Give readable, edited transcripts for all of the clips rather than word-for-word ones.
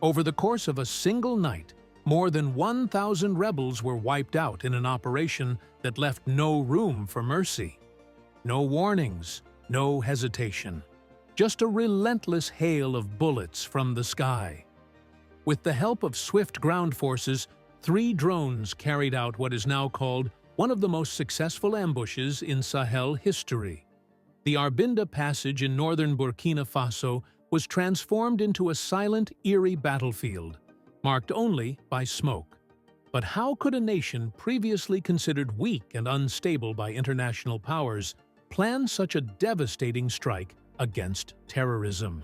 Over the course of a single night, more than 1,000 rebels were wiped out in an operation that left no room for mercy. No warnings, no hesitation. Just a relentless hail of bullets from the sky. With the help of swift ground forces, 3 drones carried out what is now called one of the most successful ambushes in Sahel history. The Arbinda passage in northern Burkina Faso was transformed into a silent, eerie battlefield, marked only by smoke. But how could a nation previously considered weak and unstable by international powers plan such a devastating strike against terrorism?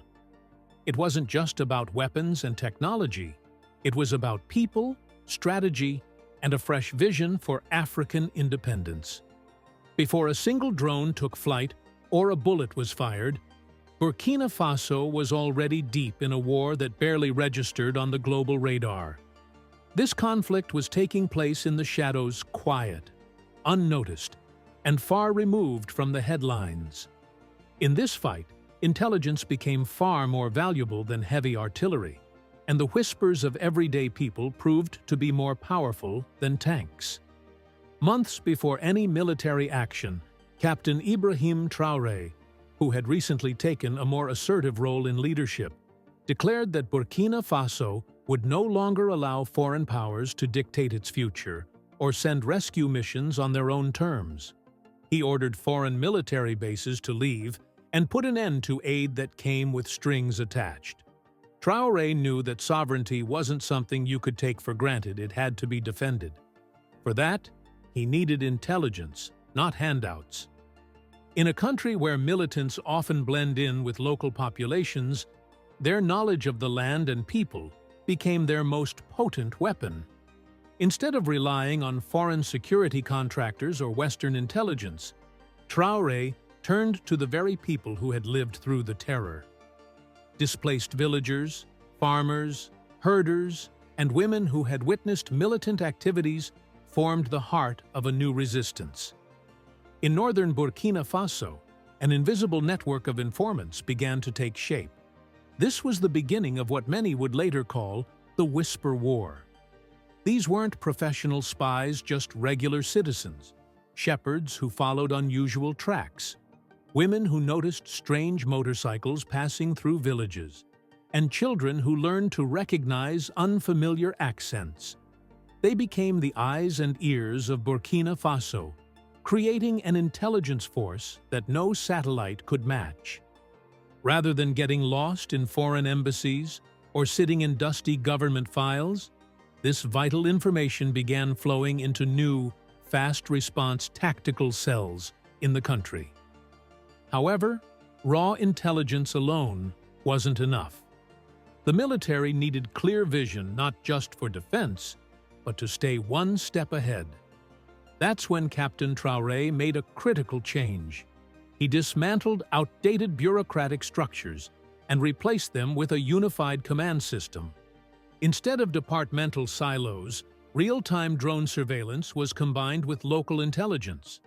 It wasn't just about weapons and technology. It was about people, strategy, and a fresh vision for African independence. Before a single drone took flight or a bullet was fired, Burkina Faso was already deep in a war that barely registered on the global radar. This conflict was taking place in the shadows, quiet, unnoticed, and far removed from the headlines. In this fight, intelligence became far more valuable than heavy artillery, and the whispers of everyday people proved to be more powerful than tanks. Months before any military action, Captain Ibrahim Traore, who had recently taken a more assertive role in leadership, declared that Burkina Faso would no longer allow foreign powers to dictate its future or send rescue missions on their own terms. He ordered foreign military bases to leave and put an end to aid that came with strings attached. Traore knew that sovereignty wasn't something you could take for granted, it had to be defended. For that, he needed intelligence, not handouts. In a country where militants often blend in with local populations, their knowledge of the land and people became their most potent weapon. Instead of relying on foreign security contractors or Western intelligence, Traore turned to the very people who had lived through the terror. Displaced villagers, farmers, herders, and women who had witnessed militant activities formed the heart of a new resistance. In northern Burkina Faso, an invisible network of informants began to take shape. This was the beginning of what many would later call the Whisper War. These weren't professional spies, just regular citizens, shepherds who followed unusual tracks, women who noticed strange motorcycles passing through villages, and children who learned to recognize unfamiliar accents. They became the eyes and ears of Burkina Faso, creating an intelligence force that no satellite could match. Rather than getting lost in foreign embassies or sitting in dusty government files, this vital information began flowing into new, fast-response tactical cells in the country. However, raw intelligence alone wasn't enough. The military needed clear vision not just for defense, but to stay one step ahead. That's when Captain Traore made a critical change. He dismantled outdated bureaucratic structures and replaced them with a unified command system. Instead of departmental silos, real-time drone surveillance was combined with local intelligence.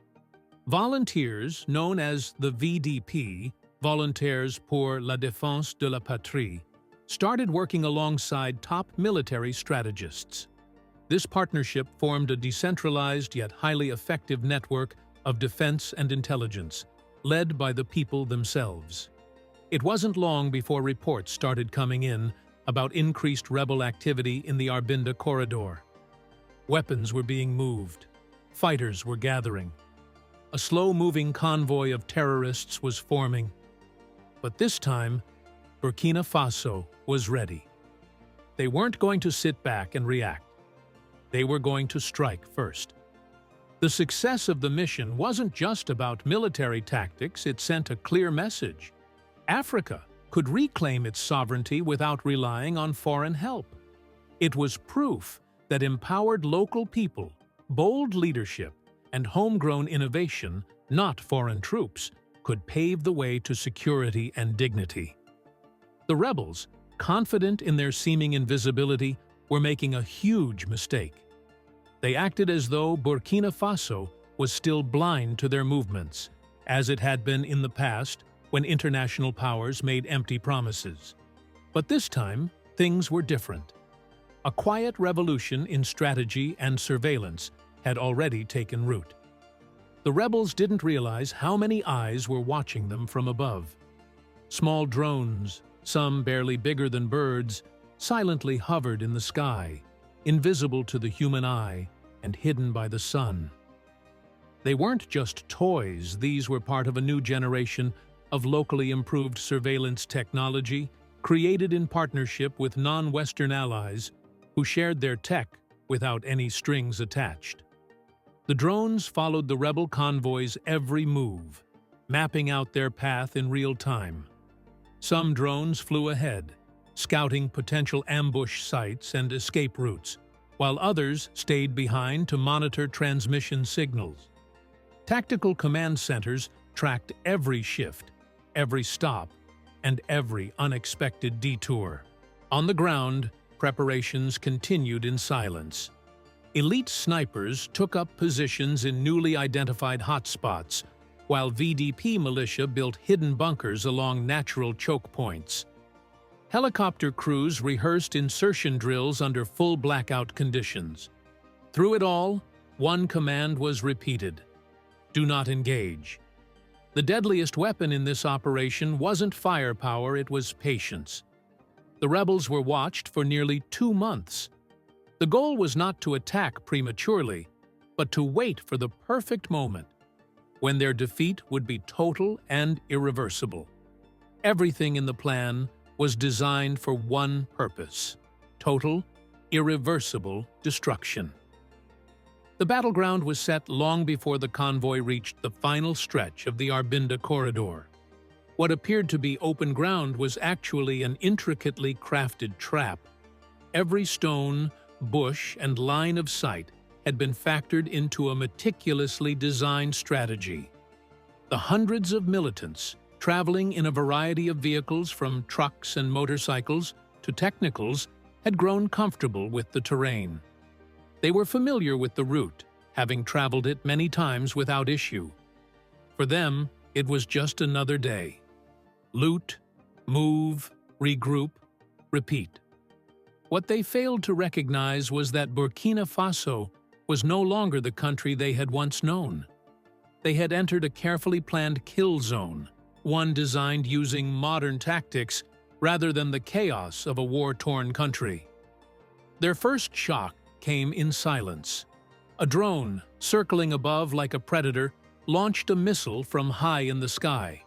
Volunteers, known as the VDP, Volontaires pour la Défense de la Patrie, started working alongside top military strategists. This partnership formed a decentralized yet highly effective network of defense and intelligence, led by the people themselves. It wasn't long before reports started coming in about increased rebel activity in the Arbinda corridor. Weapons were being moved. Fighters were gathering. A slow-moving convoy of terrorists was forming. But this time, Burkina Faso was ready. They weren't going to sit back and react. They were going to strike first. The success of the mission wasn't just about military tactics, it sent a clear message. Africa could reclaim its sovereignty without relying on foreign help. It was proof that empowered local people, bold leadership, and homegrown innovation, not foreign troops, could pave the way to security and dignity. The rebels, confident in their seeming invisibility, were making a huge mistake. They acted as though Burkina Faso was still blind to their movements, as it had been in the past when international powers made empty promises. But this time, things were different. A quiet revolution in strategy and surveillance had already taken root. The rebels didn't realize how many eyes were watching them from above. Small drones, some barely bigger than birds, silently hovered in the sky, invisible to the human eye and hidden by the sun. They weren't just toys, these were part of a new generation of locally improved surveillance technology created in partnership with non-Western allies who shared their tech without any strings attached. The drones followed the rebel convoy's every move, mapping out their path in real time. Some drones flew ahead, scouting potential ambush sites and escape routes, while others stayed behind to monitor transmission signals. Tactical command centers tracked every shift, every stop, and every unexpected detour. On the ground, preparations continued in silence. Elite snipers took up positions in newly identified hotspots, while VDP militia built hidden bunkers along natural choke points. Helicopter crews rehearsed insertion drills under full blackout conditions. Through it all, one command was repeated: do not engage. The deadliest weapon in this operation wasn't firepower, it was patience. The rebels were watched for nearly 2 months. The goal was not to attack prematurely, but to wait for the perfect moment, when their defeat would be total and irreversible. Everything in the plan was designed for one purpose: total, irreversible destruction. The battleground was set long before the convoy reached the final stretch of the Arbinda corridor. What appeared to be open ground was actually an intricately crafted trap. Every stone, bush, and line of sight had been factored into a meticulously designed strategy. The hundreds of militants, traveling in a variety of vehicles from trucks and motorcycles to technicals, had grown comfortable with the terrain. They were familiar with the route, having traveled it many times without issue. For them, it was just another day. Loot, move, regroup, repeat. What they failed to recognize was that Burkina Faso was no longer the country they had once known. They had entered a carefully planned kill zone, one designed using modern tactics rather than the chaos of a war-torn country. Their first shock came in silence. A drone, circling above like a predator, launched a missile from high in the sky.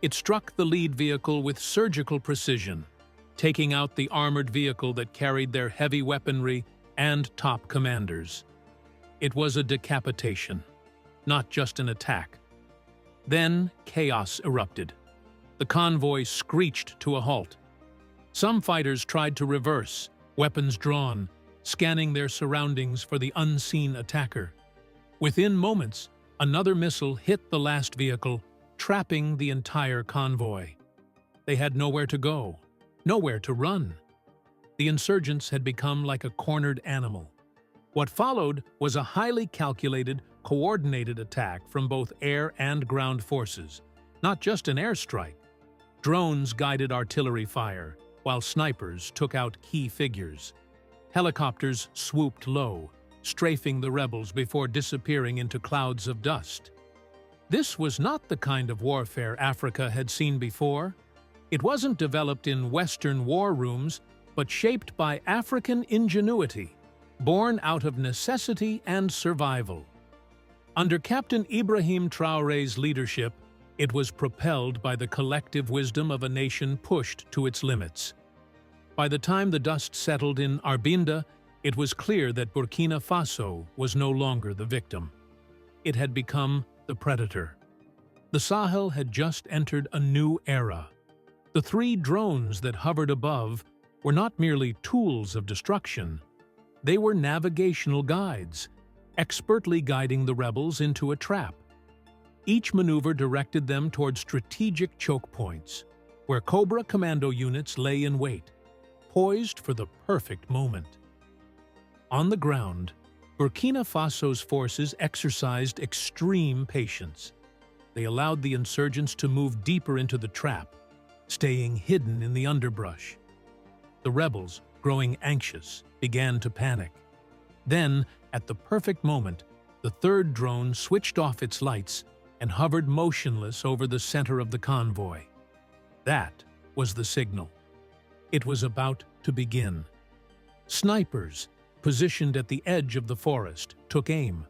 It struck the lead vehicle with surgical precision, taking out the armored vehicle that carried their heavy weaponry and top commanders. It was a decapitation, not just an attack. Then chaos erupted. The convoy screeched to a halt. Some fighters tried to reverse, weapons drawn, scanning their surroundings for the unseen attacker. Within moments, another missile hit the last vehicle, trapping the entire convoy. They had nowhere to go, nowhere to run. The insurgents had become like a cornered animal. What followed was a highly calculated, coordinated attack from both air and ground forces, not just an airstrike. Drones guided artillery fire, while snipers took out key figures. Helicopters swooped low, strafing the rebels before disappearing into clouds of dust. This was not the kind of warfare Africa had seen before. It wasn't developed in Western war rooms, but shaped by African ingenuity, born out of necessity and survival. Under Captain Ibrahim Traore's leadership, it was propelled by the collective wisdom of a nation pushed to its limits. By the time the dust settled in Arbinda, it was clear that Burkina Faso was no longer the victim. It had become the predator. The Sahel had just entered a new era. The 3 drones that hovered above were not merely tools of destruction. They were navigational guides, expertly guiding the rebels into a trap. Each maneuver directed them toward strategic choke points, where Cobra commando units lay in wait, poised for the perfect moment. On the ground, Burkina Faso's forces exercised extreme patience. They allowed the insurgents to move deeper into the trap, staying hidden in the underbrush. The rebels, growing anxious, began to panic. Then, at the perfect moment, the third drone switched off its lights and hovered motionless over the center of the convoy. That was the signal. It was about to begin. Snipers, positioned at the edge of the forest, took aim.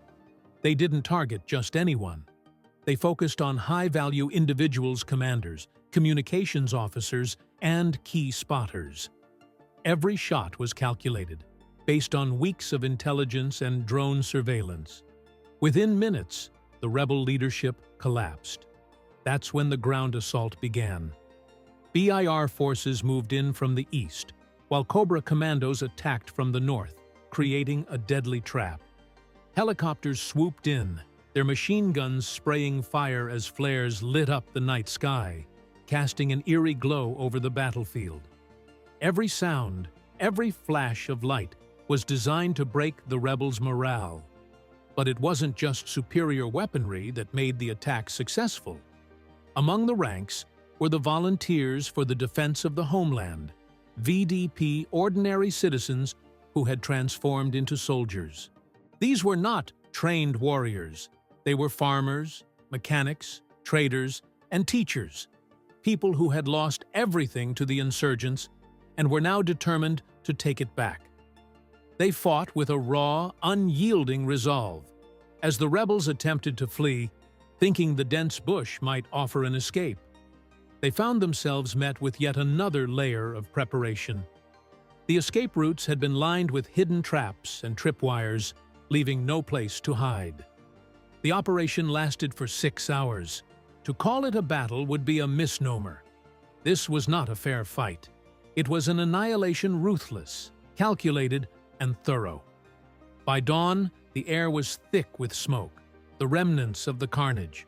They didn't target just anyone. They focused on high-value individuals, commanders, communications officers, and key spotters. Every shot was calculated, based on weeks of intelligence and drone surveillance. Within minutes, the rebel leadership collapsed. That's when the ground assault began. BIR forces moved in from the east, while Cobra commandos attacked from the north, creating a deadly trap. Helicopters swooped in, their machine guns spraying fire as flares lit up the night sky, casting an eerie glow over the battlefield. Every sound, every flash of light was designed to break the rebels' morale. But it wasn't just superior weaponry that made the attack successful. Among the ranks were the Volunteers for the Defense of the Homeland, VDP, ordinary citizens who had transformed into soldiers. These were not trained warriors. They were farmers, mechanics, traders, and teachers, people who had lost everything to the insurgents and were now determined to take it back. They fought with a raw, unyielding resolve. As the rebels attempted to flee, thinking the dense bush might offer an escape, they found themselves met with yet another layer of preparation. The escape routes had been lined with hidden traps and tripwires, leaving no place to hide. The operation lasted for 6 hours. To call it a battle would be a misnomer. This was not a fair fight. It was an annihilation ruthless, calculated, and thorough. By dawn, the air was thick with smoke, the remnants of the carnage.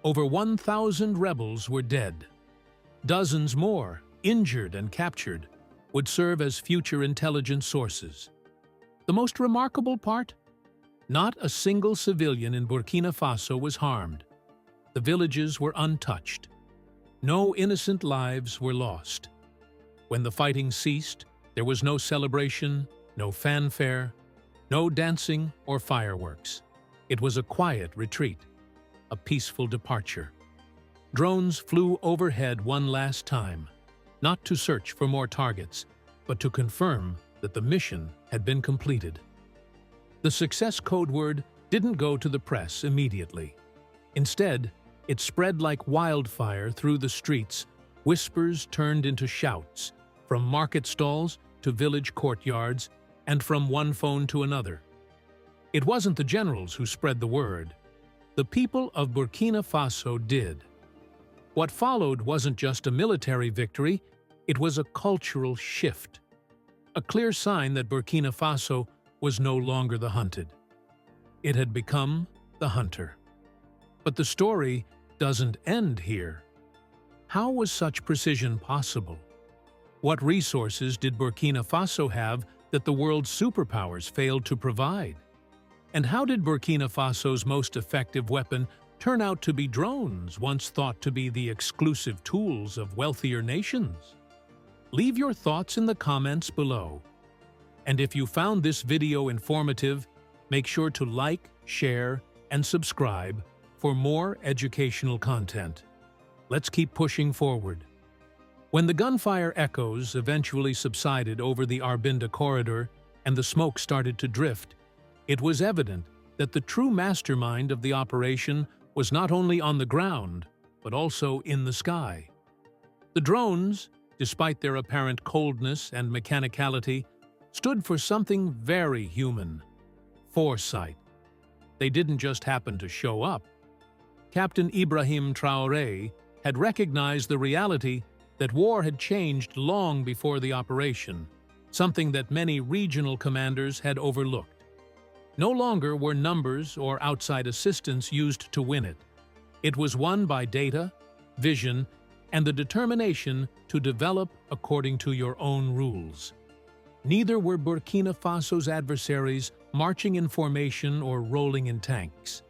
Over 1,000 rebels were dead. Dozens more, injured and captured, would serve as future intelligence sources. The most remarkable part? Not a single civilian in Burkina Faso was harmed. The villages were untouched. No innocent lives were lost. When the fighting ceased, there was no celebration, no fanfare, no dancing or fireworks. It was a quiet retreat, a peaceful departure. Drones flew overhead one last time, not to search for more targets, but to confirm that the mission had been completed. The success code word didn't go to the press immediately. Instead, it spread like wildfire through the streets. Whispers turned into shouts, from market stalls to village courtyards, and from one phone to another. It wasn't the generals who spread the word. The people of Burkina Faso did. What followed wasn't just a military victory, it was a cultural shift. A clear sign that Burkina Faso was no longer the hunted. It had become the hunter. But the story doesn't end here. How was such precision possible? What resources did Burkina Faso have that the world's superpowers failed to provide? And how did Burkina Faso's most effective weapon turn out to be drones, once thought to be the exclusive tools of wealthier nations? Leave your thoughts in the comments below. And if you found this video informative, make sure to like, share, and subscribe for more educational content. Let's keep pushing forward. When the gunfire echoes eventually subsided over the Arbinda corridor and the smoke started to drift, it was evident that the true mastermind of the operation was not only on the ground, but also in the sky. The drones, despite their apparent coldness and mechanicality, stood for something very human: foresight. They didn't just happen to show up. Captain Ibrahim Traore had recognized the reality that war had changed long before the operation, something that many regional commanders had overlooked. No longer were numbers or outside assistance used to win it. It was won by data, vision, and the determination to develop according to your own rules. Neither were Burkina Faso's adversaries marching in formation or rolling in tanks.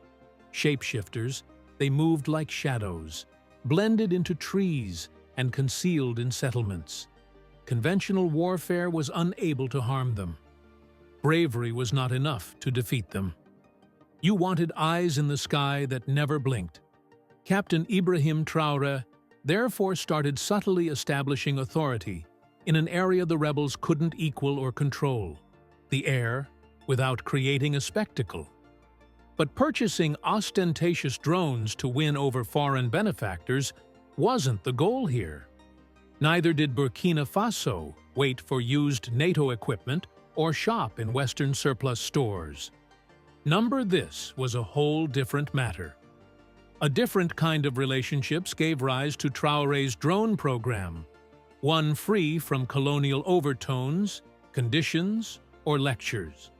Shapeshifters, they moved like shadows, blended into trees, and concealed in settlements. conventional warfare was unable to harm them. Bravery was not enough to defeat them. You wanted eyes in the sky that never blinked. Captain Ibrahim Traore therefore started subtly establishing authority in an area the rebels couldn't equal or control, the air, without creating a spectacle. But purchasing ostentatious drones to win over foreign benefactors wasn't the goal here. Neither did Burkina Faso wait for used NATO equipment or shop in Western surplus stores. This was a whole different matter. A different kind of relationships gave rise to Traore's drone program, one free from colonial overtones, conditions, or lectures.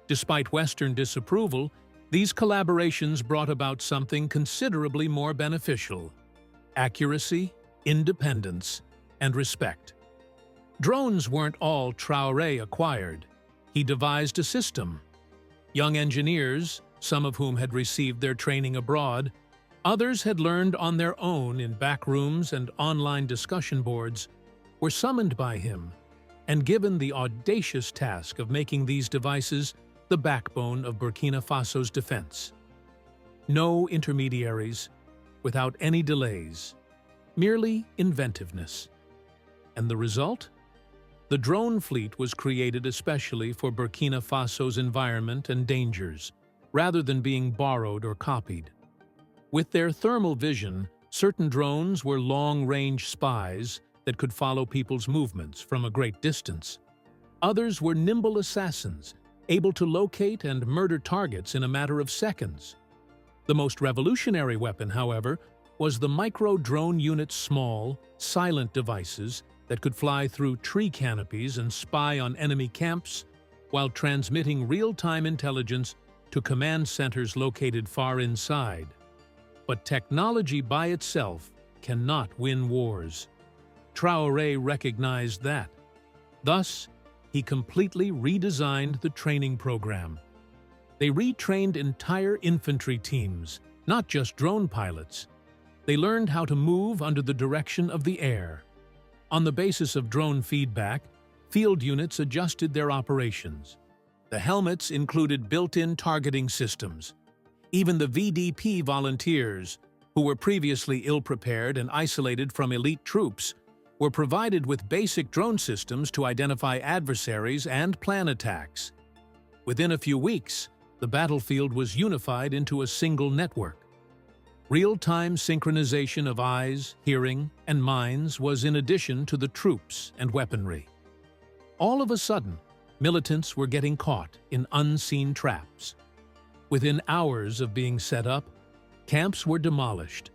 Despite Western disapproval, these collaborations brought about something considerably more beneficial: accuracy, independence, and respect. Drones weren't all Traore acquired. He devised a system. Young engineers, some of whom had received their training abroad, others had learned on their own in back rooms and online discussion boards, were summoned by him and given the audacious task of making these devices the backbone of Burkina Faso's defense. No intermediaries, without any delays, merely inventiveness. And the result? The drone fleet was created especially for Burkina Faso's environment and dangers, rather than being borrowed or copied. With their thermal vision, certain drones were long-range spies that could follow people's movements from a great distance. Others were nimble assassins, able to locate and murder targets in a matter of seconds. The most revolutionary weapon, however, was the micro-drone unit's small, silent devices that could fly through tree canopies and spy on enemy camps while transmitting real-time intelligence to command centers located far inside. But technology by itself cannot win wars. Traore recognized that. Thus, he completely redesigned the training program. They retrained entire infantry teams, not just drone pilots. They learned how to move under the direction of the air. On the basis of drone feedback, field units adjusted their operations. The helmets included built-in targeting systems. Even the VDP volunteers, who were previously ill-prepared and isolated from elite troops, were provided with basic drone systems to identify adversaries and plan attacks. Within a few weeks, the battlefield was unified into a single network. Real-time synchronization of eyes, hearing, and minds was in addition to the troops and weaponry. All of a sudden, militants were getting caught in unseen traps. Within hours of being set up, camps were demolished.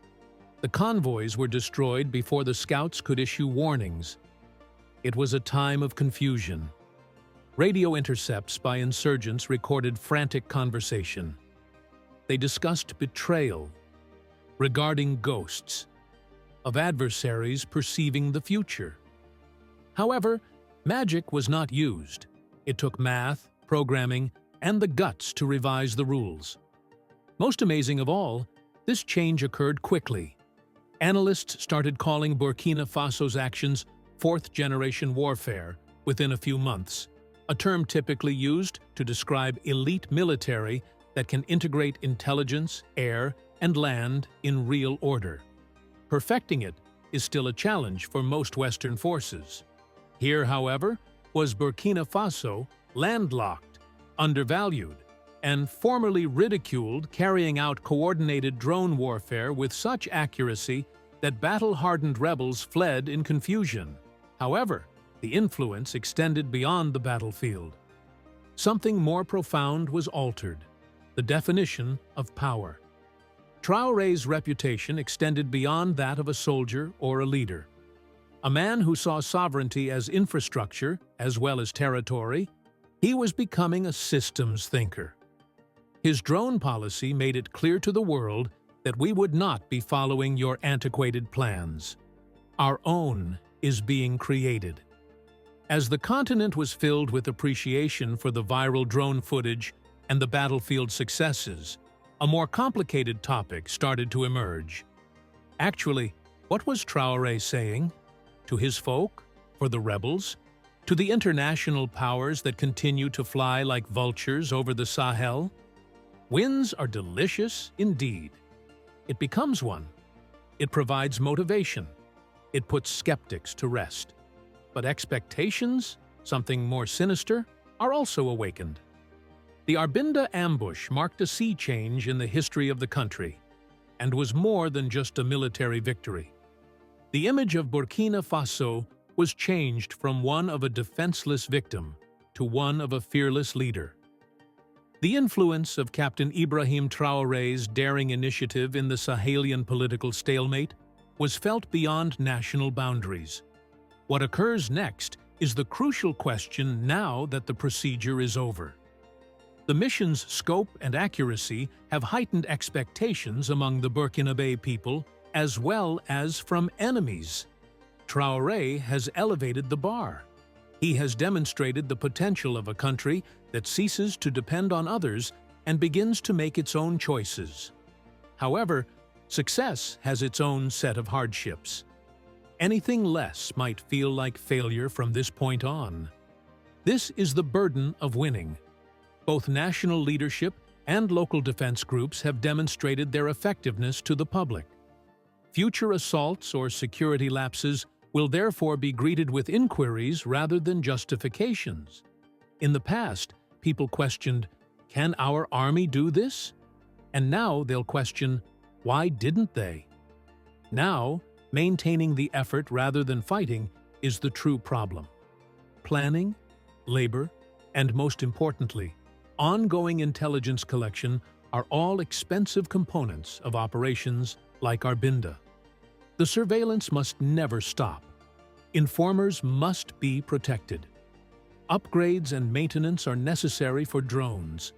The convoys were destroyed before the scouts could issue warnings. It was a time of confusion. Radio intercepts by insurgents recorded frantic conversation. They discussed betrayal, regarding ghosts, of adversaries perceiving the future. However, magic was not used. It took math, programming, and the guts to revise the rules. Most amazing of all, this change occurred quickly. Analysts started calling Burkina Faso's actions fourth-generation warfare within a few months, a term typically used to describe elite military that can integrate intelligence, air, and land in real order. Perfecting it is still a challenge for most Western forces. Here, however, was Burkina Faso landlocked, undervalued, and formerly ridiculed, carrying out coordinated drone warfare with such accuracy that battle-hardened rebels fled in confusion. However, the influence extended beyond the battlefield. Something more profound was altered: the definition of power. Traore's reputation extended beyond that of a soldier or a leader. A man who saw sovereignty as infrastructure as well as territory, he was becoming a systems thinker. His drone policy made it clear to the world that we would not be following your antiquated plans. Our own is being created. As the continent was filled with appreciation for the viral drone footage and the battlefield successes, a more complicated topic started to emerge. Actually, what was Traore saying? To his folk? For the rebels, to the international powers that continue to fly like vultures over the Sahel, wins are delicious indeed. It becomes one. It provides motivation. It puts skeptics to rest. But expectations, something more sinister, are also awakened. The Arbinda ambush marked a sea change in the history of the country and was more than just a military victory. The image of Burkina Faso was changed from one of a defenseless victim to one of a fearless leader. The influence of Captain Ibrahim Traore's daring initiative in the Sahelian political stalemate was felt beyond national boundaries. What occurs next is the crucial question now that the procedure is over. The mission's scope and accuracy have heightened expectations among the Burkinabe people as well as from enemies. Traore has elevated the bar. He has demonstrated the potential of a country that ceases to depend on others and begins to make its own choices. However, success has its own set of hardships. Anything less might feel like failure from this point on. This is the burden of winning. Both national leadership and local defense groups have demonstrated their effectiveness to the public. Future assaults or security lapses will therefore be greeted with inquiries rather than justifications. In the past, people questioned, "Can our army do this?" And now they'll question, "Why didn't they?" Now, maintaining the effort rather than fighting is the true problem. Planning, labor, and most importantly, ongoing intelligence collection are all expensive components of operations like Arbinda. The surveillance must never stop. Informers must be protected. Upgrades and maintenance are necessary for drones.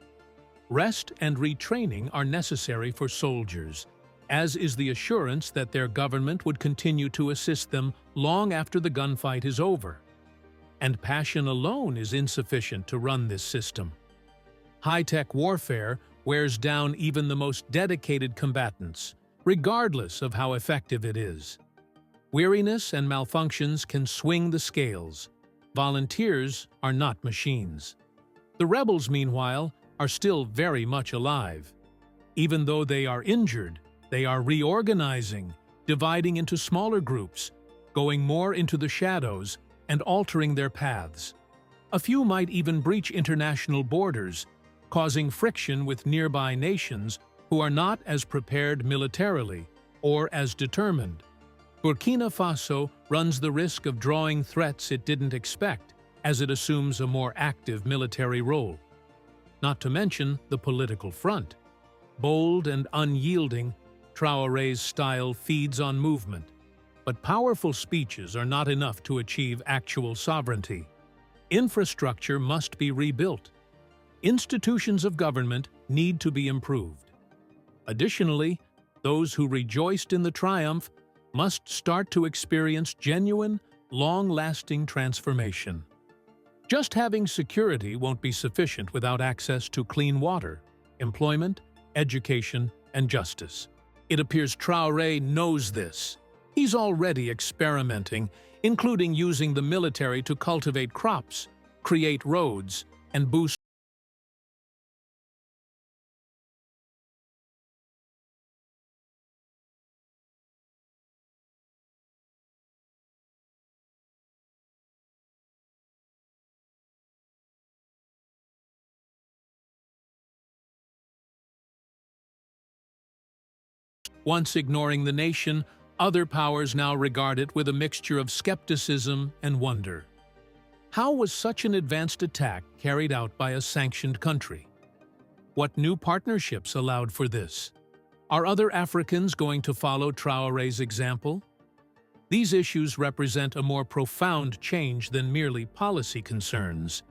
Rest and retraining are necessary for soldiers, as is the assurance that their government would continue to assist them long after the gunfight is over. And passion alone is insufficient to run this system. High-tech warfare wears down even the most dedicated combatants, regardless of how effective it is. Weariness and malfunctions can swing the scales. Volunteers are not machines. The rebels, meanwhile, are still very much alive. Even though they are injured, they are reorganizing, dividing into smaller groups, going more into the shadows, and altering their paths. A few might even breach international borders, causing friction with nearby nations who are not as prepared militarily or as determined. Burkina Faso runs the risk of drawing threats it didn't expect as it assumes a more active military role. Not to mention the political front. Bold and unyielding, Traore's style feeds on movement. But powerful speeches are not enough to achieve actual sovereignty. Infrastructure must be rebuilt. Institutions of government need to be improved. Additionally, those who rejoiced in the triumph must start to experience genuine, long-lasting transformation. Just having security won't be sufficient without access to clean water, employment, education, and justice. It appears Traore knows this. He's already experimenting, including using the military to cultivate crops, create roads, and boost Once ignoring the nation, other powers now regard it with a mixture of skepticism and wonder. How was such an advanced attack carried out by a sanctioned country? What new partnerships allowed for this? Are other Africans going to follow Traore's example? These issues represent a more profound change than merely policy concerns.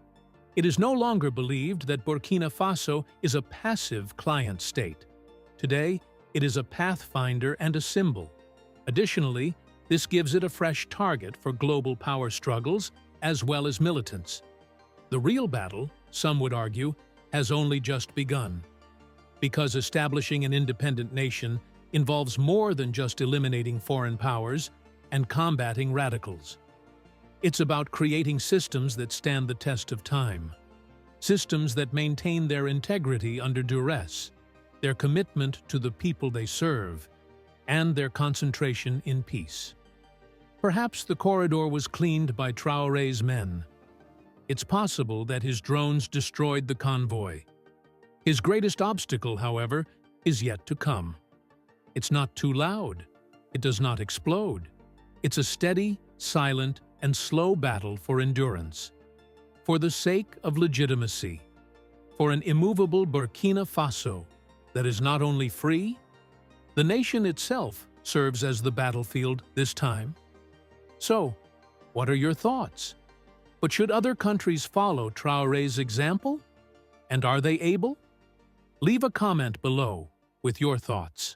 It is no longer believed that Burkina Faso is a passive client state. Today, it is a pathfinder and a symbol. Additionally, this gives it a fresh target for global power struggles as well as militants. The real battle, some would argue, has only just begun. Because establishing an independent nation involves more than just eliminating foreign powers and combating radicals. It's about creating systems that stand the test of time. Systems that maintain their integrity under duress, their commitment to the people they serve, and their concentration in peace. Perhaps the corridor was cleaned by Traore's men. It's possible that his drones destroyed the convoy. His greatest obstacle, however, is yet to come. It's not too loud. It does not explode. It's a steady, silent, and slow battle for endurance. For the sake of legitimacy. For an immovable Burkina Faso that is not only free, the nation itself serves as the battlefield this time. So, what are your thoughts? But should other countries follow Traore's example? And are they able? Leave a comment below with your thoughts.